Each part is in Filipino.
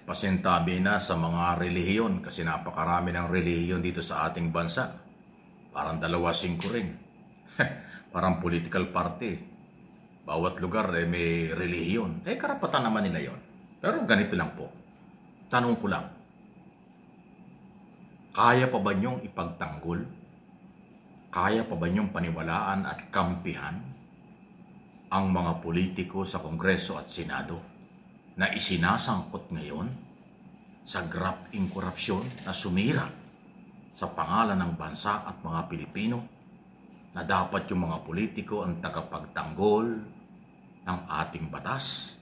Pasintabi na sa mga relihiyon kasi napakarami ng relihiyon dito sa ating bansa. Parang 2-5 rin. Parang political party. Bawat lugar may relihiyon. Karapatan naman nila yon. Pero ganito lang po. Tanong ko lang. Kaya pa ba niyong ipagtanggol? Kaya pa ba niyong paniwalaan at kampihan ang mga politiko sa Kongreso at Senado na isinasangkot ngayon sa grafting korupsyon na sumira sa pangalan ng bansa at mga Pilipino, na dapat yung mga politiko ang tagapagtanggol ng ating batas?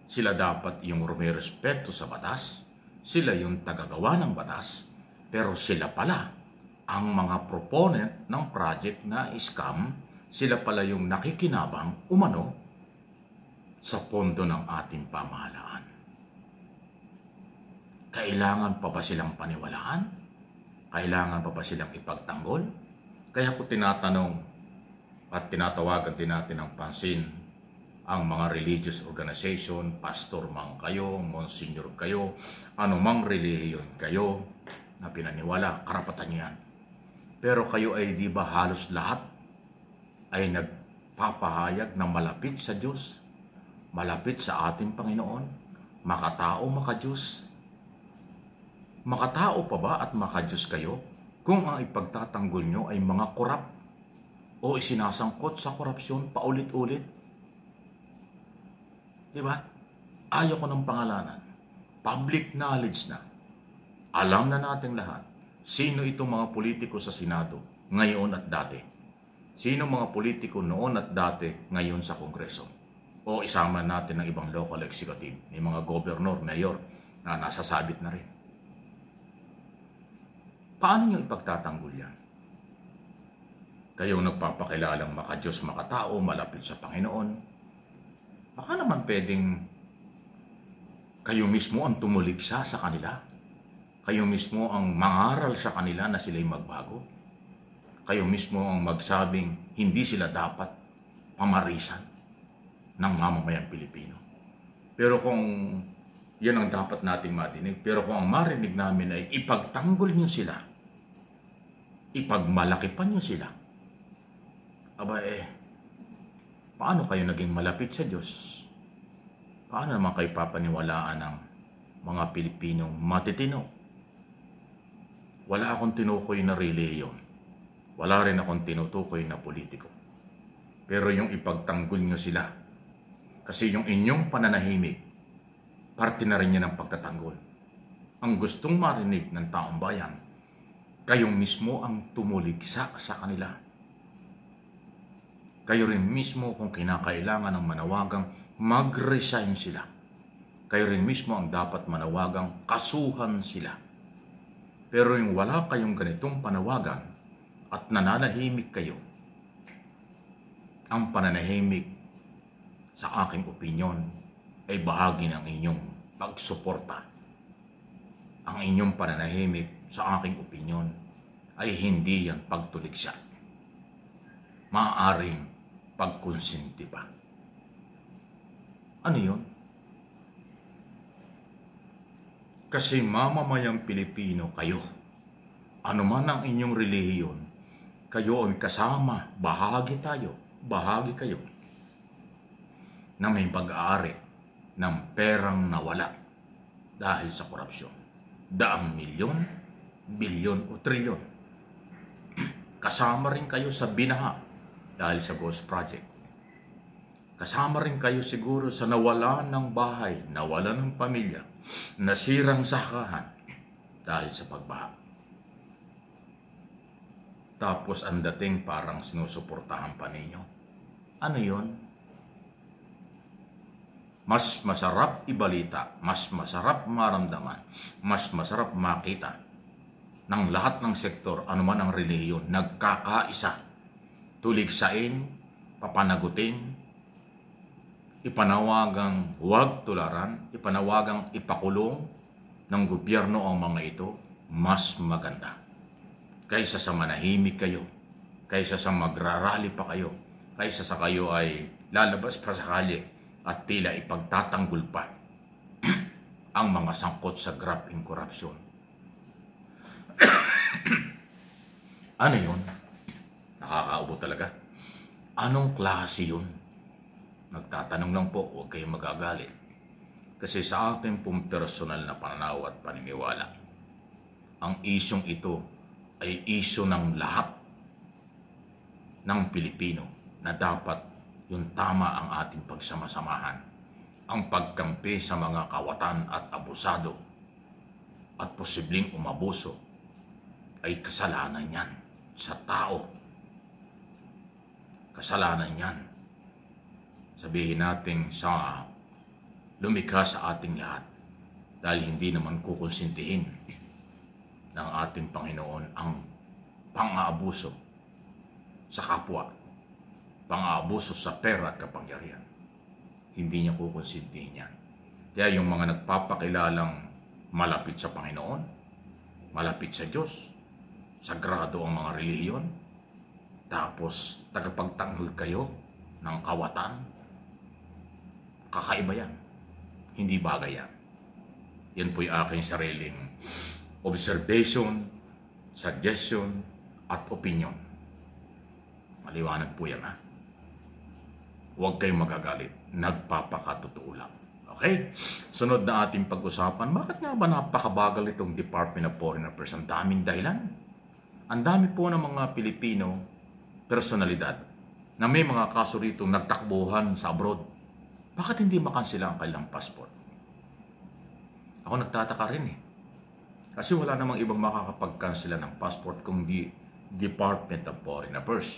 Sila dapat yung rumirespeto sa batas, sila yung tagagawa ng batas, pero sila pala ang mga proponent ng project na scam, sila pala yung nakikinabang umano sa pondo ng ating pamahalaan. Kailangan pa ba silang paniwalaan? Kailangan pa ba silang ipagtanggol? Kaya ko tinatanong at tinatawagan din natin ng pansin ang mga religious organization, pastor man kayo, monsignor kayo, anumang relihiyon kayo na pinaniwala, karapatan niyan. Pero kayo ay di ba halos lahat ay nagpapahayag na malapit sa Diyos, malapit sa ating Panginoon, makatao, makadiyos. Makatao pa ba at makadiyos kayo kung ang ipagtatanggol nyo ay mga korap o isinasangkot sa korupsyon paulit-ulit? Diba? Ayaw ko ng pangalanan. Public knowledge na. Alam na natin lahat sino itong mga politiko sa Senado ngayon at dati. Sino mga politiko noon at dati ngayon sa Kongreso. O isama natin ng ibang local executive, may mga gobernador, mayor na nasasabit na rin. Paano nyo ipagtatanggol yan? Kayong nagpapakilalang makadiyos, makatao, malapit sa Panginoon. Baka naman pwedeng kayo mismo ang tumuligsa sa kanila. Kayo mismo ang mangaral sa kanila na sila'y magbago. Kayo mismo ang magsabing hindi sila dapat pamarisan ng mamamayang Pilipino. Pero kung yan ang dapat nating madinig, pero kung ang marinig namin ay ipagtanggol niyo sila, ipagmalaki pa niyo sila, aba paano kayo naging malapit sa Diyos? Paano naman kayo papaniwalaan ng mga Pilipinong matitino? Wala akong tinukoy na relihiyon. Wala rin akong tinutukoy na politiko. Pero yung ipagtanggol nyo sila, kasi yung inyong pananahimik, parte na rin yan ng pagtatanggol. Ang gustong marinig ng taong bayan, kayong mismo ang tumuligsa sa kanila. Kayo rin mismo kung kinakailangan ng manawagang mag-resign sila. Kayo rin mismo ang dapat manawagang kasuhan sila. Pero yung wala kayong ganitong panawagan at nananahimik kayo, ang pananahimik sa aking opinyon ay bahagi ng inyong pagsuporta. Ang inyong pananahimik sa aking opinyon ay hindi yan pagtuligsa. Maaaring pagkonsinti pa. Ano yun? Kasi mamamayang Pilipino kayo. Ano man ang inyong relihiyon, kayo ay kasama, bahagi tayo, bahagi kayo na may pag-aari ng perang nawala dahil sa korupsyon. Daang milyon, bilyon o trilyon. Kasama rin kayo sa binaha dahil sa Ghost Project. Kasama rin kayo siguro sa nawalan ng bahay, nawalan ng pamilya, nasirang sakahan dahil sa pagbaha. Tapos ang dating parang sinusuportahan pa ninyo. Ano yun? Mas masarap ibalita, mas masarap maramdaman, mas masarap makita ng lahat ng sektor, anuman ang relihiyon, nagkakaisa, tuligsain, papanagutin, ipanawagang huwag tularan, ipanawagang ipakulong ng gobyerno ang mga ito, mas maganda. Kaysa sa manahimik kayo, kaysa sa magrarally pa kayo, kaysa sa kayo ay lalabas pa sa kalye at tila ipagtatanggol pa ang mga sangkot sa graft and corruption. Ano yun? Nakakaubo talaga. Anong klase yun? Nagtatanong lang po, huwag kayong magagalit. Kasi sa akin pong personal na pananaw at paniniwala, ang isyong ito ay isyo ng lahat ng Pilipino na dapat yung tama ang ating pagsamasamahan. Ang pagkampi sa mga kawatan at abusado at posibleng umabuso ay kasalanan yan sa tao. Kasalanan yan. Sabihin natin sa lumikha sa ating lahat dahil hindi naman kukonsintihin ng ating Panginoon ang pang-aabuso sa kapwa, pang-aabuso sa pera at kapangyarihan. Hindi niya kukonsintihin yan. Kaya yung mga nagpapakilalang malapit sa Panginoon, malapit sa Diyos, sagrado ang mga relihiyon, tapos tagapagtanggol kayo ng kawatan, kakaiba yan. Hindi bagay yan. Yan po yung aking sariling observation, suggestion, at opinion. Maliwanag po yan, ha? Huwag kayong magagalit. Nagpapakatotoo lang. Okay? Sunod na ating pag-usapan, bakit nga ba napakabagal itong Department of Foreign Affairs? Ang daming dahilan. Ang dami po ng mga Pilipino personalidad na may mga kaso rito nagtakbuhan sa abroad. Bakit hindi makansila ang kanilang passport? Ako nagtataka rin eh. Kasi wala namang ibang makakapag-cancela ng passport kung di Department of Foreign Affairs.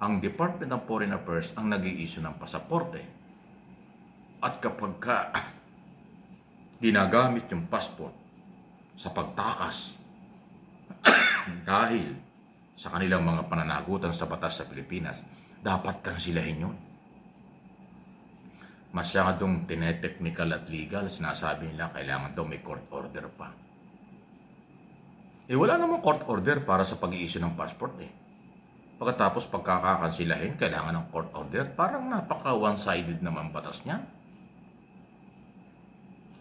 Ang Department of Foreign Affairs ang nag-i-issue ng pasaporte. At kapag ginagamit yung passport sa pagtakas dahil sa kanilang mga pananagutan sa batas sa Pilipinas, dapat kansilahin yun. Masyadong tinetechnical at legal, sinasabi nila kailangan daw may court order pa. Wala namang court order para sa pag-i-issue ng passport eh. Pagkatapos pagkakakansilahin, kailangan ng court order, parang napaka one-sided naman batas niya.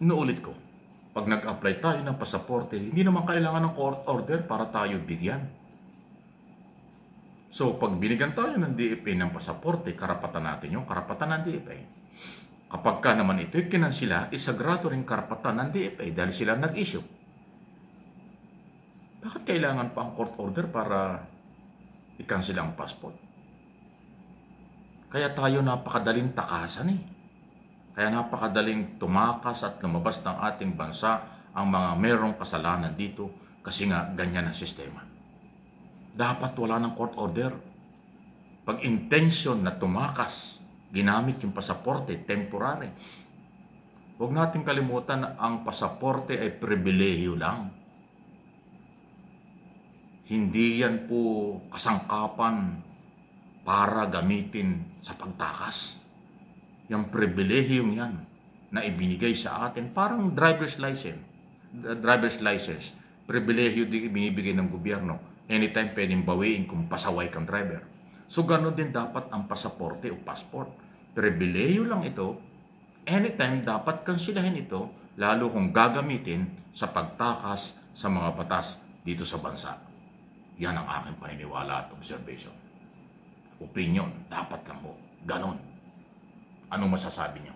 Inuulit ko, pag nag-apply tayo ng pasaporte, hindi naman kailangan ng court order para tayo bigyan. So, pag binigyan tayo ng DFA ng pasaporte, karapatan natin yung karapatan ng DFA. Kapag ka naman ito'y kinansila, isagrado rin karapatan ng DFA dahil sila nag-issue. Bakit kailangan pa ang court order para i-cancel ang passport? Kaya tayo napakadaling takasan eh. Kaya napakadaling tumakas at lumabas ng ating bansa ang mga merong kasalanan dito kasi nga ganyan ang sistema. Dapat wala ng court order. Pag intention na tumakas, ginamit yung pasaporte, temporary. Huwag natin kalimutan na ang pasaporte ay pribilehiyo lang. Hindi yan po kasangkapan para gamitin sa pagtakas. Yung pribilehiyong yan na ibinigay sa atin, parang driver's license. Driver's license, pribilehiyo din binibigay ng gobyerno. Anytime pwedeng bawiin kung pasaway kang driver. So gano'n din dapat ang pasaporte o passport. Pribilehiyo lang ito. Anytime dapat kansilahin ito, lalo kung gagamitin sa pagtakas sa mga batas dito sa bansa. Yan ang aking paniniwala at observation. Opinion, dapat lang ho. Ganon. Anong masasabi niyo?